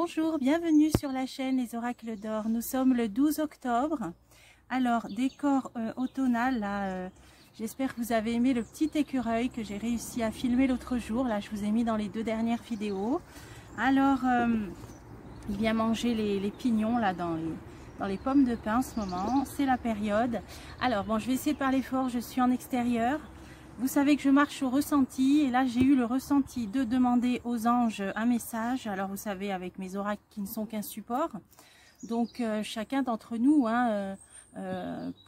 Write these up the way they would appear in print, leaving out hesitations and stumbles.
Bonjour, bienvenue sur la chaîne Les Oracles d'Or. Nous sommes le 12 octobre. Alors, décor automnal, là, j'espère que vous avez aimé le petit écureuil que j'ai réussi à filmer l'autre jour. Là, je vous ai mis dans les deux dernières vidéos. Alors, il vient manger les pignons là dans les pommes de pin en ce moment. C'est la période. Alors, bon, je vais essayer de parler fort, je suis en extérieur. Vous savez que je marche au ressenti et là j'ai eu le ressenti de demander aux anges un message. Alors vous savez, avec mes oracles qui ne sont qu'un support, donc chacun d'entre nous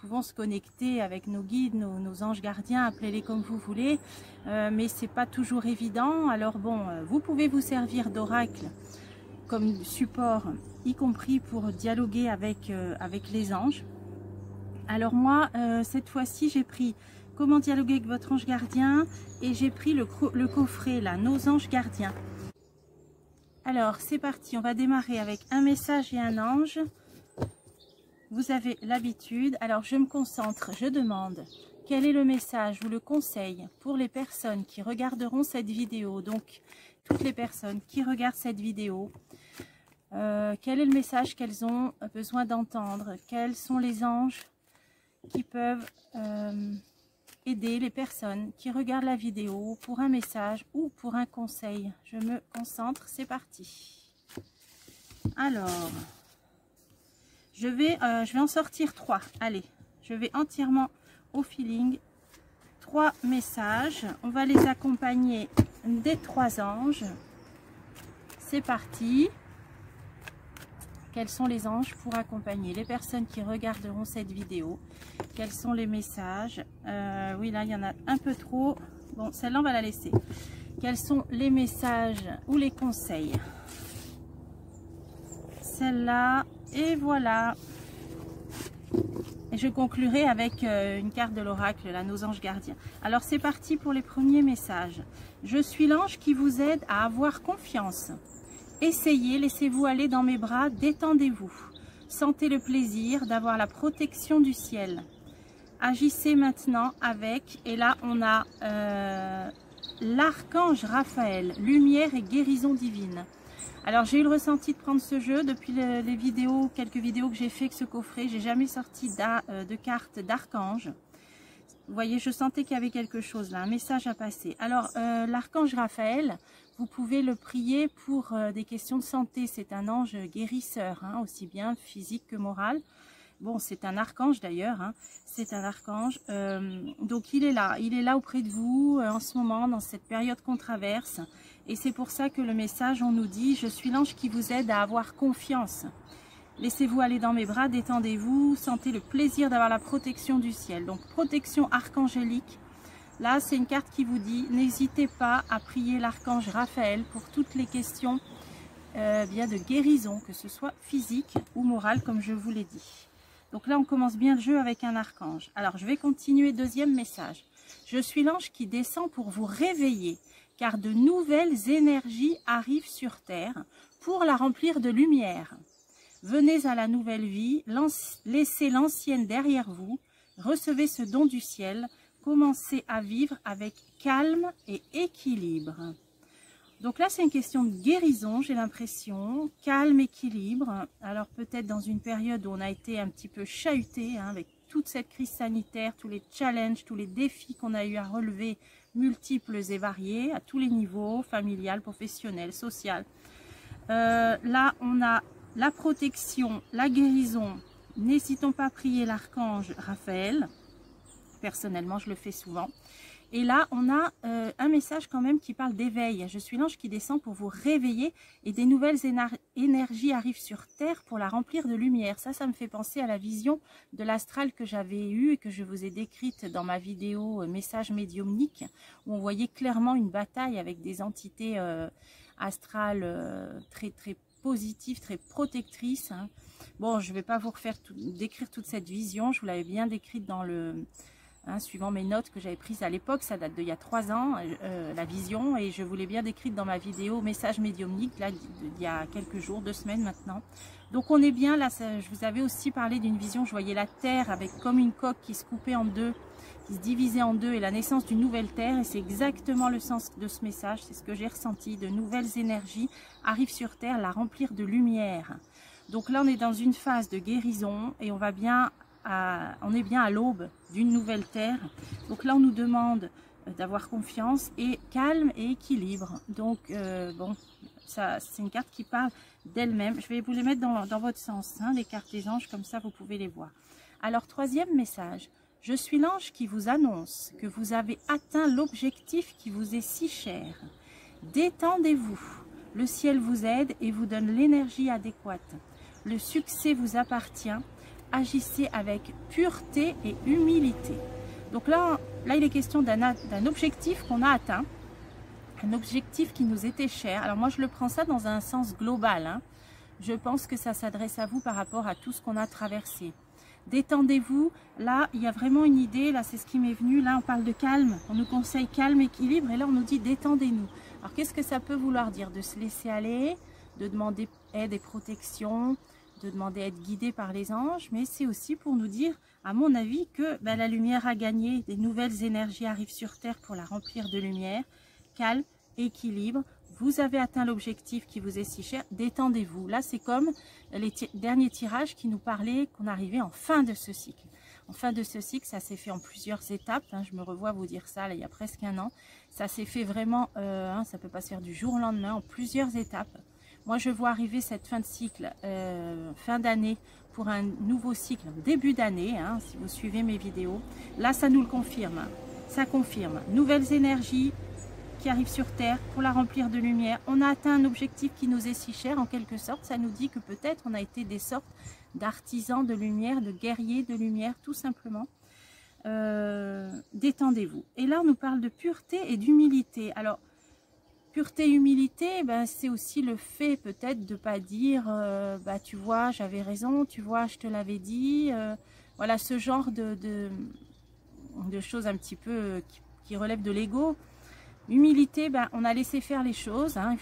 pouvons se connecter avec nos guides, nos anges gardiens, appelez-les comme vous voulez, mais c'est pas toujours évident. Alors bon, vous pouvez vous servir d'oracle comme support, y compris pour dialoguer avec les anges. Alors moi, cette fois-ci, j'ai pris comment dialoguer avec votre ange gardien et j'ai pris le coffret là, nos anges gardiens. Alors c'est parti, on va démarrer avec un message et un ange. Vous avez l'habitude. Alors je me concentre, je demande quel est le message ou le conseil pour les personnes qui regarderont cette vidéo. Donc toutes les personnes qui regardent cette vidéo, quel est le message qu'elles ont besoin d'entendre, quels sont les anges qui peuvent aider les personnes qui regardent la vidéo pour un message ou pour un conseil. Je me concentre, c'est parti. Alors, je vais en sortir 3. Allez, je vais entièrement au feeling. 3 messages. On va les accompagner des 3 anges. C'est parti. Quels sont les anges pour accompagner les personnes qui regarderont cette vidéo? Quels sont les messages? Oui, là, il y en a un peu trop. Bon, celle-là, on va la laisser. Quels sont les messages ou les conseils? Celle-là, et voilà. Et je conclurai avec une carte de l'oracle, là, nos anges gardiens. Alors, c'est parti pour les premiers messages. Je suis l'ange qui vous aide à avoir confiance. Essayez, laissez-vous aller dans mes bras, détendez-vous. Sentez le plaisir d'avoir la protection du ciel. Agissez maintenant avec, et là on a l'archange Raphaël, lumière et guérison divine. Alors j'ai eu le ressenti de prendre ce jeu depuis les vidéos, quelques vidéos que j'ai fait avec ce coffret. J'ai jamais sorti de carte d'archange. Vous voyez, je sentais qu'il y avait quelque chose là, un message à passer. Alors l'archange Raphaël, vous pouvez le prier pour des questions de santé. C'est un ange guérisseur, hein, aussi bien physique que moral. Bon, c'est un archange d'ailleurs, hein, c'est un archange. Donc il est là auprès de vous en ce moment, dans cette période qu'on traverse. Et c'est pour ça que le message, on nous dit, je suis l'ange qui vous aide à avoir confiance. Laissez-vous aller dans mes bras, détendez-vous, sentez le plaisir d'avoir la protection du ciel. Donc protection archangélique. Là, c'est une carte qui vous dit, n'hésitez pas à prier l'archange Raphaël pour toutes les questions bien de guérison, que ce soit physique ou morale, comme je vous l'ai dit. Donc là, on commence bien le jeu avec un archange. Alors, je vais continuer, deuxième message. Je suis l'ange qui descend pour vous réveiller, car de nouvelles énergies arrivent sur Terre pour la remplir de lumière. Venez à la nouvelle vie, laissez l'ancienne derrière vous, recevez ce don du ciel, commencez à vivre avec calme et équilibre. Donc là, c'est une question de guérison, j'ai l'impression, calme, équilibre. Alors peut-être dans une période où on a été un petit peu chahuté, hein, avec toute cette crise sanitaire, tous les challenges, tous les défis qu'on a eu à relever, multiples et variés, à tous les niveaux, familial, professionnel, social. Là, on a la protection, la guérison. N'hésitons pas à prier l'archange Raphaël. Personnellement, je le fais souvent. Et là, on a un message quand même qui parle d'éveil. Je suis l'ange qui descend pour vous réveiller et des nouvelles énergies arrivent sur Terre pour la remplir de lumière. Ça me fait penser à la vision de l'astral que j'avais eue et que je vous ai décrite dans ma vidéo message médiumnique, où on voyait clairement une bataille avec des entités astrales très positives, très protectrices. Hein. Bon, je ne vais pas vous décrire toute cette vision, je vous l'avais bien décrite dans le... suivant mes notes que j'avais prises à l'époque, ça date d'il y a 3 ans, la vision, et je vous l'ai bien décrite dans ma vidéo message médiumnique, là, il y a quelques jours, 2 semaines maintenant. Donc on est bien là, je vous avais aussi parlé d'une vision, je voyais la terre avec comme une coque qui se coupait en deux, qui se divisait en deux et la naissance d'une nouvelle terre. Et c'est exactement le sens de ce message, c'est ce que j'ai ressenti. De nouvelles énergies arrivent sur terre, la remplir de lumière. Donc là, on est dans une phase de guérison et on est bien à l'aube d'une nouvelle terre. Donc là, on nous demande d'avoir confiance et calme et équilibre. Donc bon, ça c'est une carte qui parle d'elle-même. Je vais vous les mettre dans votre sens, hein, les cartes des anges, comme ça vous pouvez les voir. Alors, troisième message, je suis l'ange qui vous annonce que vous avez atteint l'objectif qui vous est si cher. Détendez-vous, le ciel vous aide et vous donne l'énergie adéquate. Le succès vous appartient, agissez avec pureté et humilité. Donc là il est question d'un objectif qu'on a atteint, un objectif qui nous était cher. Alors moi je le prends ça dans un sens global, hein. Je pense que ça s'adresse à vous par rapport à tout ce qu'on a traversé. Détendez-vous, là il y a vraiment une idée, là c'est ce qui m'est venu, là on parle de calme, on nous conseille calme, équilibre, et là on nous dit détendez-nous. Alors qu'est-ce que ça peut vouloir dire? De se laisser aller, de demander aide et protection, de demander à être guidé par les anges, mais c'est aussi pour nous dire, à mon avis, que la lumière a gagné, des nouvelles énergies arrivent sur Terre pour la remplir de lumière. Calme, équilibre, vous avez atteint l'objectif qui vous est si cher, détendez-vous. Là, c'est comme les derniers tirages qui nous parlaient qu'on arrivait en fin de ce cycle. En fin de ce cycle, ça s'est fait en plusieurs étapes, hein, je me revois vous dire ça, là, il y a presque un an. Ça s'est fait vraiment, ça ne peut pas se faire du jour au lendemain, en plusieurs étapes. Moi, je vois arriver cette fin de cycle, fin d'année, pour un nouveau cycle, début d'année, hein, si vous suivez mes vidéos. Là, ça nous le confirme. Ça confirme. Nouvelles énergies qui arrivent sur Terre pour la remplir de lumière. On a atteint un objectif qui nous est si cher, en quelque sorte. Ça nous dit que peut-être on a été des sortes d'artisans de lumière, de guerriers de lumière, tout simplement. Détendez-vous. Et là, on nous parle de pureté et d'humilité. Alors, pureté et humilité, ben, c'est aussi le fait peut-être de ne pas dire tu vois, j'avais raison, tu vois, je te l'avais dit. Voilà, ce genre de choses un petit peu qui relèvent de l'ego. Humilité, ben, on a laissé faire les choses. Hein.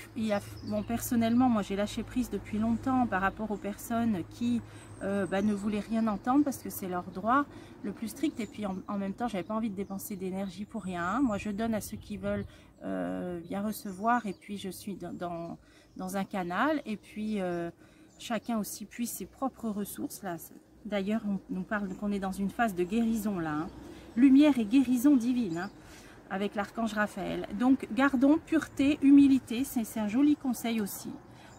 Bon, personnellement, moi j'ai lâché prise depuis longtemps par rapport aux personnes qui ne voulaient rien entendre parce que c'est leur droit le plus strict. Et puis en même temps, j'avais pas envie de dépenser d'énergie pour rien. Moi, je donne à ceux qui veulent bien recevoir. Et puis, je suis dans un canal. Et puis, chacun aussi puise ses propres ressources. D'ailleurs, on nous parle qu'on est dans une phase de guérison là. Hein. Lumière et guérison divine. Hein, avec l'archange Raphaël. Donc, gardons pureté, humilité, c'est un joli conseil aussi.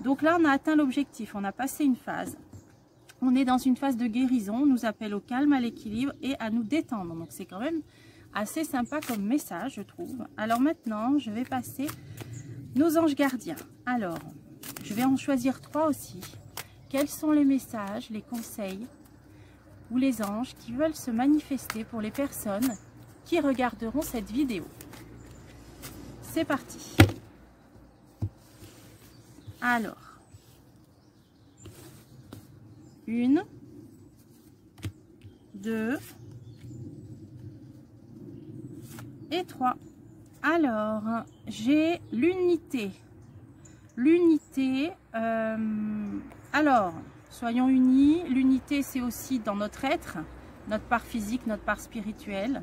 Donc là, on a atteint l'objectif, on a passé une phase. On est dans une phase de guérison, on nous appelle au calme, à l'équilibre et à nous détendre. Donc, c'est quand même assez sympa comme message, je trouve. Alors maintenant, je vais passer nos anges gardiens. Alors, je vais en choisir 3 aussi. Quels sont les messages, les conseils ou les anges qui veulent se manifester pour les personnes qui regarderont cette vidéo? C'est parti. Alors, 1, 2 et 3. Alors, j'ai l'unité. L'unité, alors, soyons unis. L'unité, c'est aussi dans notre être, notre part physique, notre part spirituelle.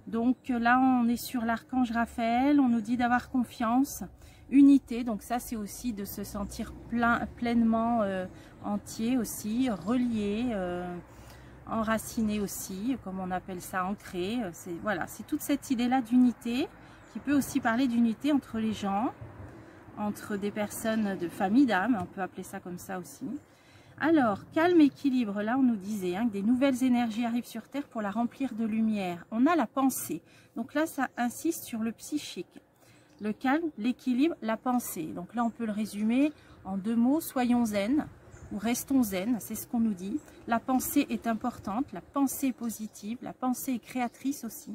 Donc là, on est sur l'archange Raphaël, on nous dit d'avoir confiance, unité, donc ça c'est aussi de se sentir pleinement entier aussi, relié, enraciné aussi, comme on appelle ça, ancré. Voilà, c'est toute cette idée-là d'unité, qui peut aussi parler d'unité entre les gens, entre des personnes de famille d'âme, on peut appeler ça comme ça aussi. Alors, calme, équilibre, là on nous disait que des nouvelles énergies arrivent sur Terre pour la remplir de lumière. On a la pensée, donc là ça insiste sur le psychique. Le calme, l'équilibre, la pensée. Donc là on peut le résumer en 2 mots, soyons zen ou restons zen, c'est ce qu'on nous dit. La pensée est importante, la pensée est positive, la pensée est créatrice aussi.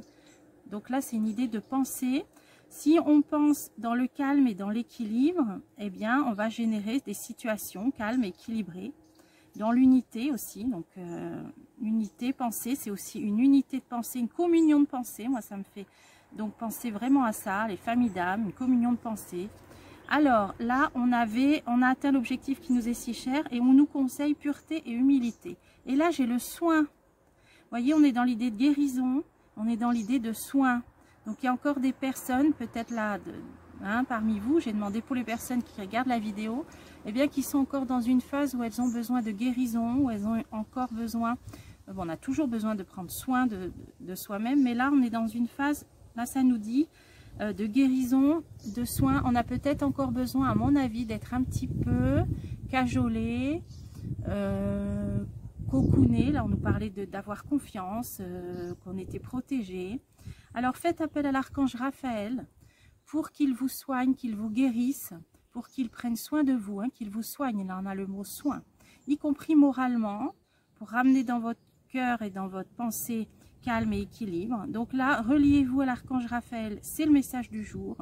Donc là c'est une idée de pensée. Si on pense dans le calme et dans l'équilibre, eh bien on va générer des situations calmes et équilibrées. Dans l'unité aussi, donc unité, pensée, c'est aussi une unité de pensée, une communion de pensée. Moi, ça me fait donc penser vraiment à ça, les familles d'âme, une communion de pensée. Alors là, on a atteint l'objectif qui nous est si cher et on nous conseille pureté et humilité. Et là, j'ai le soin. Vous voyez, on est dans l'idée de guérison, on est dans l'idée de soins. Donc il y a encore des personnes, peut-être là, parmi vous, j'ai demandé pour les personnes qui regardent la vidéo, eh bien qui sont encore dans une phase où elles ont besoin de guérison, où elles ont encore besoin, bon, on a toujours besoin de prendre soin de soi-même, mais là on est dans une phase, là ça nous dit, de guérison, de soins. On a peut-être encore besoin, à mon avis, d'être un petit peu cajolé, cocooné. Là on nous parlait d'avoir confiance, qu'on était protégé. Alors faites appel à l'archange Raphaël pour qu'il vous soigne, qu'il vous guérisse, pour qu'il prenne soin de vous, qu'il vous soigne, là on a le mot soin, y compris moralement, pour ramener dans votre cœur et dans votre pensée calme et équilibre. Donc là, reliez-vous à l'archange Raphaël, c'est le message du jour.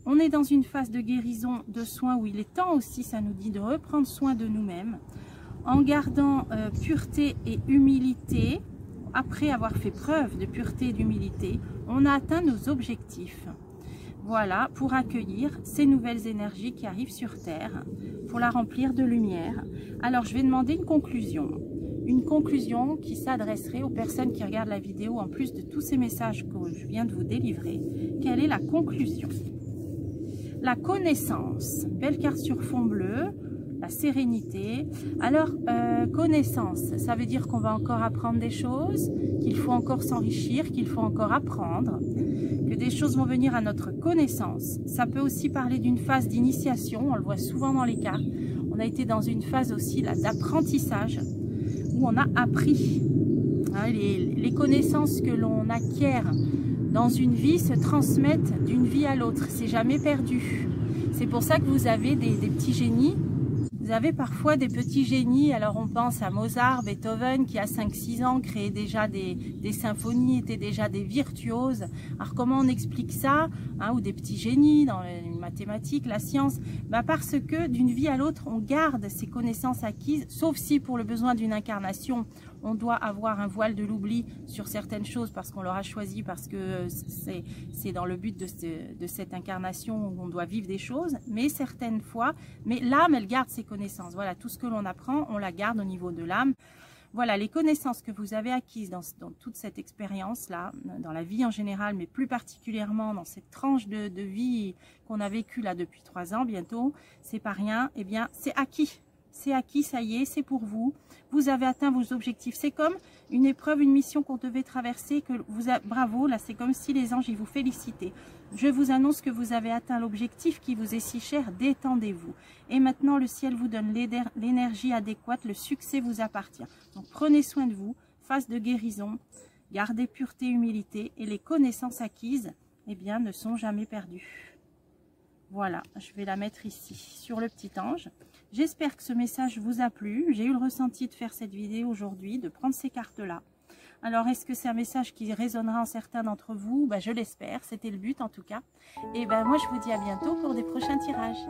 On est dans une phase de guérison, de soins, où il est temps aussi, ça nous dit, de reprendre soin de nous-mêmes, en gardant pureté et humilité. Après avoir fait preuve de pureté et d'humilité, on a atteint nos objectifs. Voilà, pour accueillir ces nouvelles énergies qui arrivent sur Terre, pour la remplir de lumière. Alors, je vais demander une conclusion qui s'adresserait aux personnes qui regardent la vidéo, en plus de tous ces messages que je viens de vous délivrer. Quelle est la conclusion? La connaissance, belle carte sur fond bleu, la sérénité. Alors, connaissance, ça veut dire qu'on va encore apprendre des choses, qu'il faut encore s'enrichir, qu'il faut encore apprendre, que des choses vont venir à notre connaissance. Ça peut aussi parler d'une phase d'initiation, on le voit souvent dans les cartes. On a été dans une phase aussi d'apprentissage, où on a appris. Les connaissances que l'on acquiert dans une vie se transmettent d'une vie à l'autre, c'est jamais perdu. C'est pour ça que vous avez des petits génies. Vous avez parfois des petits génies, alors on pense à Mozart, Beethoven qui à 5-6 ans créait déjà des symphonies, étaient déjà des virtuoses. Alors comment on explique ça, ou des petits génies dans les mathématiques, la science? Parce que d'une vie à l'autre, on garde ces connaissances acquises, sauf si pour le besoin d'une incarnation, on doit avoir un voile de l'oubli sur certaines choses parce qu'on l'aura choisi, parce que c'est dans le but de cette incarnation où on doit vivre des choses, mais certaines fois, mais l'âme, elle garde ses connaissances. Voilà, tout ce que l'on apprend, on la garde au niveau de l'âme. Voilà, les connaissances que vous avez acquises dans toute cette expérience-là, dans la vie en général, mais plus particulièrement dans cette tranche de vie qu'on a vécue là depuis 3 ans bientôt, c'est pas rien, eh bien, c'est acquis. C'est acquis, ça y est, c'est pour vous. Vous avez atteint vos objectifs. C'est comme une épreuve, une mission qu'on devait traverser. Bravo, là, c'est comme si les anges, ils vous félicitaient. Je vous annonce que vous avez atteint l'objectif qui vous est si cher. Détendez-vous. Et maintenant, le ciel vous donne l'énergie adéquate. Le succès vous appartient. Donc, prenez soin de vous. Phase de guérison. Gardez pureté, humilité. Et les connaissances acquises, eh bien, ne sont jamais perdues. Voilà, je vais la mettre ici, sur le petit ange. J'espère que ce message vous a plu. J'ai eu le ressenti de faire cette vidéo aujourd'hui, de prendre ces cartes-là. Alors, est-ce que c'est un message qui résonnera en certains d'entre vous? Je l'espère, c'était le but en tout cas. Et moi, je vous dis à bientôt pour des prochains tirages.